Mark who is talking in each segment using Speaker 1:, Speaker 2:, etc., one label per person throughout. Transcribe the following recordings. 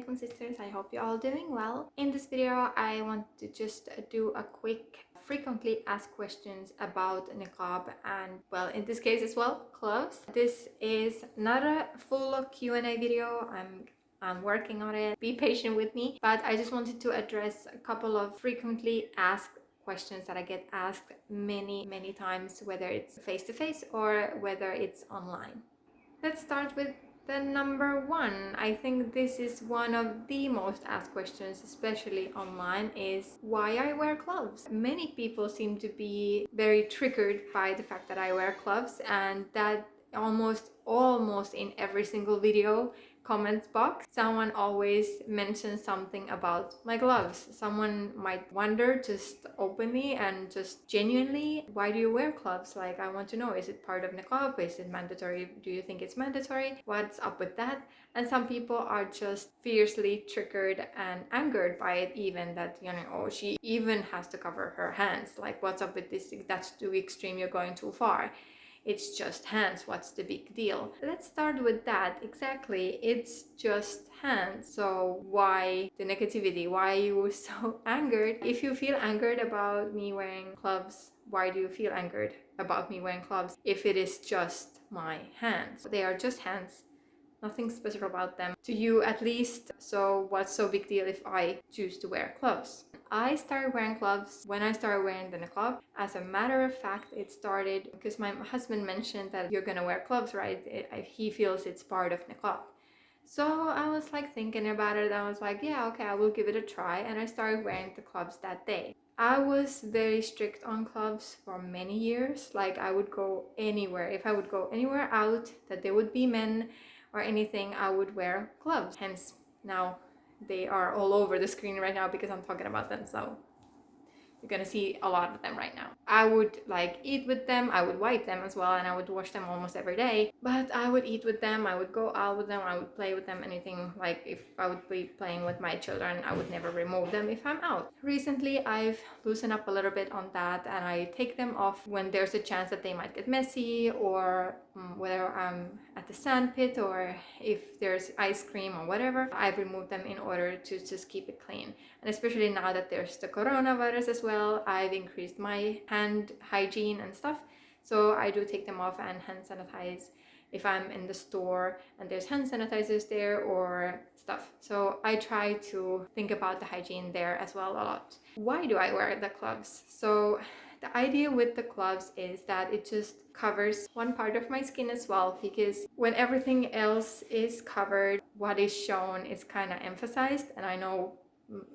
Speaker 1: alaikum sisters, I hope you're all doing well. In this video I want to just do a quick frequently asked questions about niqab and, well, in this case as well, gloves. This is not a full Q&A video. I'm working on it. Be patient with me, but I just wanted to address a couple of frequently asked questions that I get asked many times, whether it's face-to-face or whether it's online. Let's start with the number one. I think this is one of the most asked questions, especially online, is why I wear gloves. Many people seem to be very triggered by the fact that I wear gloves, and that almost in every single video comments box, someone always mentions something about my gloves. Someone might wonder just openly and just genuinely, why do you wear gloves? Like, I want to know, is it part of niqab? Is it mandatory? Do you think it's mandatory? What's up with that? And some people are just fiercely triggered and angered by it, even that, you know, oh, she even has to cover her hands. Like, what's up with this? That's too extreme, you're going too far. It's just hands, what's the big deal? Let's start with that. Exactly, it's just hands. So why the negativity? Why are you so angered? If you feel angered about me wearing gloves, why do you feel angered about me wearing gloves if it is just my hands? They are just hands. Nothing special about them, to you at least. So what's so big deal if I choose to wear gloves? I started wearing gloves when I started wearing the niqab. As a matter of fact, it started because my husband mentioned that you're gonna wear gloves, right? He feels it's part of niqab. So I was like thinking about it. I was like, yeah, okay, I will give it a try. And I started wearing the gloves that day. I was very strict on gloves for many years. Like, I would go anywhere. If I would go anywhere out that there would be men or anything, I would wear gloves. Hence, now they are all over the screen right now because I'm talking about them, so you're gonna see a lot of them right now. I would like eat with them, I would wipe them as well, and I would wash them almost every day. But I would eat with them, I would go out with them, I would play with them, anything. Like, if I would be playing with my children, I would never remove them if I'm out. Recently, I've loosened up a little bit on that, and I take them off when there's a chance that they might get messy, or whether I'm at the sand pit, or if there's ice cream or whatever. I've removed them in order to just keep it clean. And especially now that there's the coronavirus as well, I've increased my hand hygiene and stuff. So I do take them off and hand sanitize if I'm in the store and there's hand sanitizers there or stuff. So I try to think about the hygiene there as well a lot. Why do I wear the gloves? So the idea with the gloves is that it just covers one part of my skin as well, because when everything else is covered, what is shown is kind of emphasized. And I know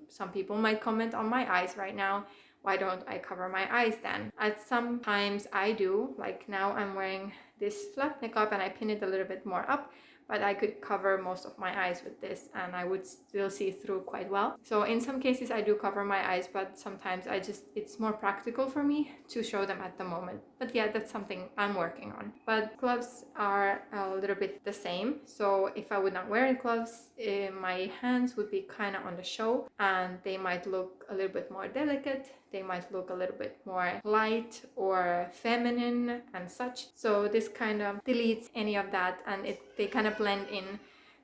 Speaker 1: some people might comment on my eyes right now. Why don't I cover my eyes then? At some times I do, like now I'm wearing this flat niqab and I pin it a little bit more up, but I could cover most of my eyes with this and I would still see through quite well. So in some cases I do cover my eyes, but sometimes it's more practical for me to show them at the moment. But yeah, that's something I'm working on. But gloves are a little bit the same. So if I would not wear gloves, my hands would be kind of on the show and they might look a little bit more delicate. They might look a little bit more light or feminine and such. So this kind of deletes any of that, and they kind of blend in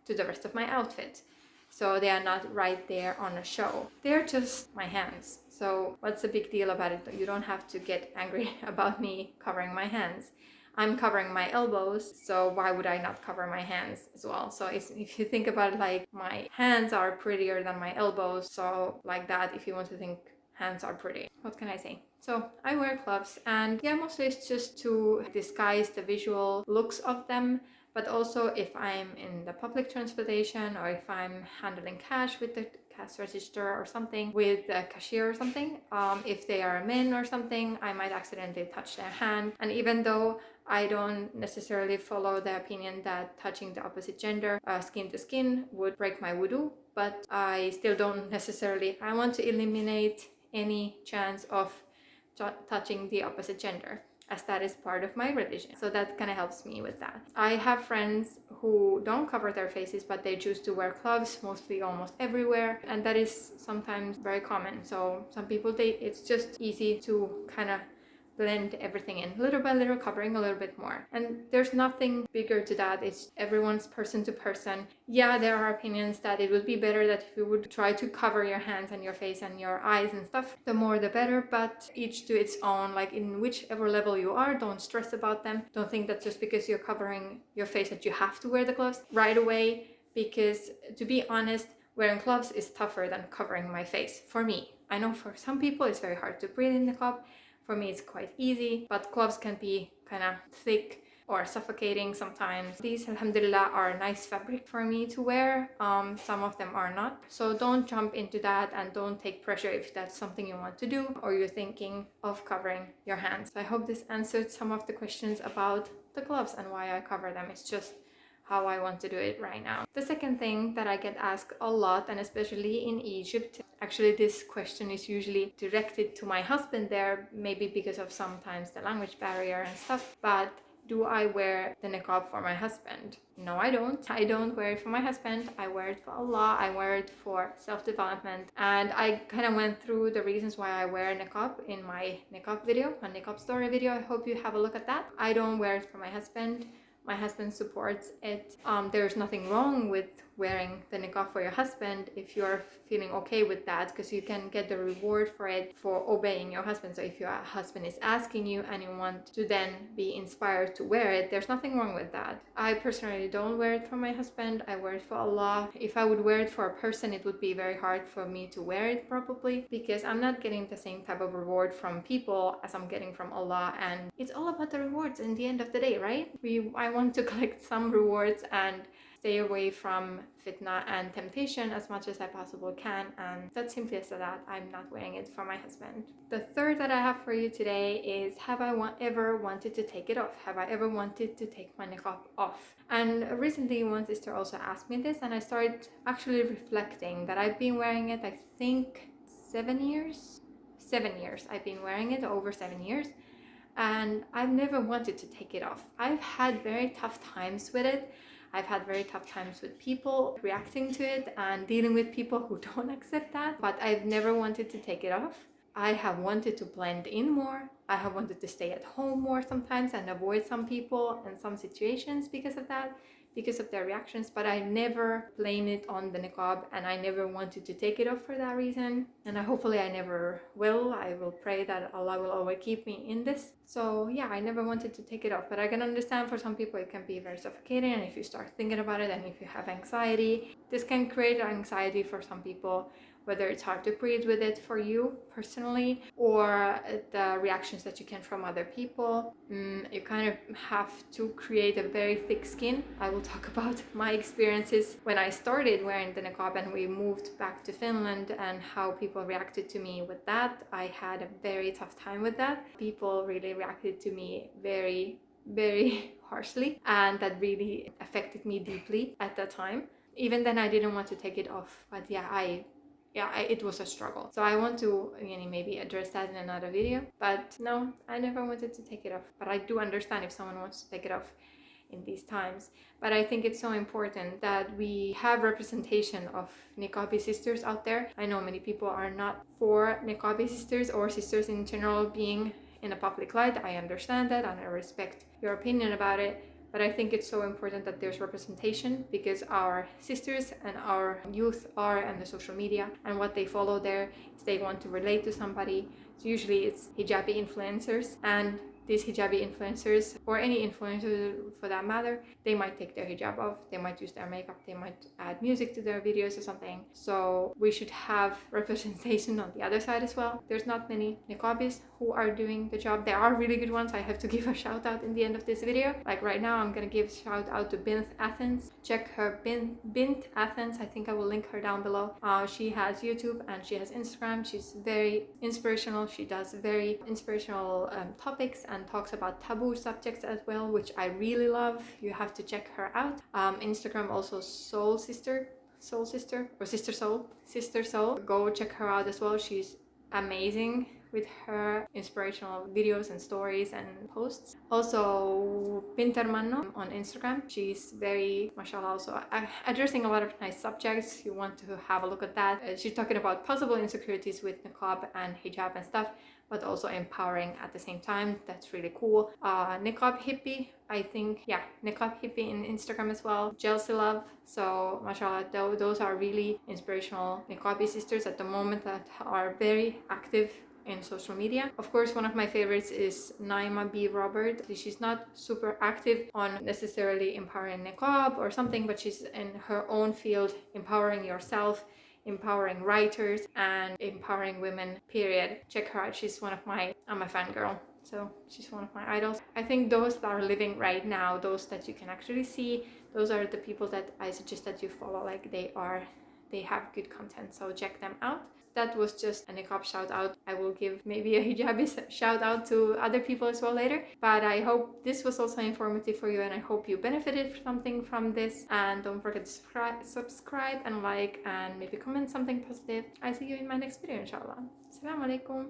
Speaker 1: to the rest of my outfit. So they are not right there on a show. They're just my hands. So what's the big deal about it? You don't have to get angry about me covering my hands. I'm covering my elbows, so why would I not cover my hands as well? So if you think about it, like, my hands are prettier than my elbows, so like that, if you want to think hands are pretty. What can I say? So I wear gloves, and yeah, mostly it's just to disguise the visual looks of them, but also if I'm in the public transportation or if I'm handling cash with the cash register or something with the cashier or something, if they are men or something, I might accidentally touch their hand. And even though I don't necessarily follow the opinion that touching the opposite gender skin to skin would break my wudu, but I still don't necessarily, I want to eliminate any chance of touching the opposite gender, as that is part of my religion. So that kind of helps me with that. I have friends who don't cover their faces, but they choose to wear gloves mostly almost everywhere, and that is sometimes very common. So some people, it's just easy to kind of blend everything in little by little, covering a little bit more. And there's nothing bigger to that. It's everyone's person to person. Yeah, there are opinions that it would be better that if you would try to cover your hands and your face and your eyes and stuff, the more the better, but each to its own. Like in whichever level you are, don't stress about them. Don't think that just because you're covering your face that you have to wear the gloves right away, because to be honest, wearing gloves is tougher than covering my face for me. I know for some people it's very hard to breathe in the niqab. For me it's quite easy, but gloves can be kind of thick or suffocating sometimes. These, alhamdulillah, are a nice fabric for me to wear. Some of them are not. So don't jump into that and don't take pressure if that's something you want to do or you're thinking of covering your hands. I hope this answered some of the questions about the gloves and why I cover them. It's just how I want to do it right now. The second thing that I get asked a lot, and especially in Egypt, actually this question is usually directed to my husband there, maybe because of sometimes the language barrier and stuff, but do I wear the niqab for my husband? No, I don't. I don't wear it for my husband. I wear it for Allah. I wear it for self-development. And I kind of went through the reasons why I wear niqab in my niqab video, my niqab story video. I hope you have a look at that. I don't wear it for my husband. My husband supports it. There's nothing wrong with wearing the niqab for your husband if you're feeling okay with that, because you can get the reward for it for obeying your husband. So if your husband is asking you and you want to then be inspired to wear it, there's nothing wrong with that. I personally don't wear it for my husband. I wear it for Allah. If I would wear it for a person, it would be very hard for me to wear it probably, because I'm not getting the same type of reward from people as I'm getting from Allah, and it's all about the rewards in the end of the day, right? I want to collect some rewards and stay away from fitna and temptation as much as I possibly can, and that's simply as that. I'm not wearing it for my husband. The third that I have for you today is, have I ever wanted to take it off? Have I ever wanted to take my niqab off? And recently one sister also asked me this, and I started actually reflecting that I've been wearing it, I think 7 years. 7 years I've been wearing it, over 7 years, and I've never wanted to take it off. I've had very tough times with it. I've had very tough times with people reacting to it and dealing with people who don't accept that, but I've never wanted to take it off. I have wanted to blend in more. I have wanted to stay at home more sometimes and avoid some people and some situations because of that, because of their reactions, but I never blame it on the niqab, and I never wanted to take it off for that reason, and hopefully I never will. I will pray that Allah will always keep me in this. So yeah, I never wanted to take it off, but I can understand for some people it can be very suffocating, and if you start thinking about it and if you have anxiety, this can create anxiety for some people, whether it's hard to breathe with it for you personally or the reactions that you get from other people. You kind of have to create a very thick skin. I will talk about my experiences when I started wearing the niqab and we moved back to Finland and how people reacted to me with that. I had a very tough time with that. People really reacted to me very, very harshly, and that really affected me deeply at that time. Even then I didn't want to take it off, but it was a struggle. So I want to maybe address that in another video, but no, I never wanted to take it off. But I do understand if someone wants to take it off in these times. But I think it's so important that we have representation of niqabi sisters out there. I know many people are not for niqabi sisters or sisters in general being in a public light. I understand that and I respect your opinion about it. But I think it's so important that there's representation, because our sisters and our youth are on the social media, and what they follow there is they want to relate to somebody. So usually it's hijabi influencers, and these hijabi influencers, or any influencer for that matter, they might take their hijab off, they might use their makeup, they might add music to their videos or something. So we should have representation on the other side as well. There's not many niqabis who are doing the job. There are really good ones. I have to give a shout out in the end of this video. Like right now, I'm gonna give a shout out to Bint Athens. Check her Bint Athens. I think I will link her down below. She has YouTube and she has Instagram. She's very inspirational. She does very inspirational topics and talks about taboo subjects as well, which I really love. You have to check her out. Instagram also Soul Sister or Sister Soul. Go check her out as well. She's amazing with her inspirational videos and stories and posts. Also, ermanno on Instagram. She's very, mashallah, also addressing a lot of nice subjects. You want to have a look at that. She's talking about possible insecurities with niqab and hijab and stuff, but also empowering at the same time. That's really cool. Niqab hippie, I think, yeah, Niqab hippie in Instagram as well. Jealousy love. So mashallah, those are really inspirational niqabi sisters at the moment that are very active in social media. Of course, one of my favorites is Naima B. Robert. She's not super active on necessarily empowering niqab or something, but she's in her own field, empowering yourself, empowering writers, and empowering women, period. Check her out. She's one of I'm a fangirl. So she's one of my idols. I think those that are living right now, those that you can actually see, those are the people that I suggest that you follow. Like they have good content, so check them out. That was just a niqab shout out. I will give maybe a hijabi shout out to other people as well later. But I hope this was also informative for you, and I hope you benefited something from this. And don't forget to subscribe and like, and maybe comment something positive. I see you in my next video, inshallah. Assalaamu aleykum.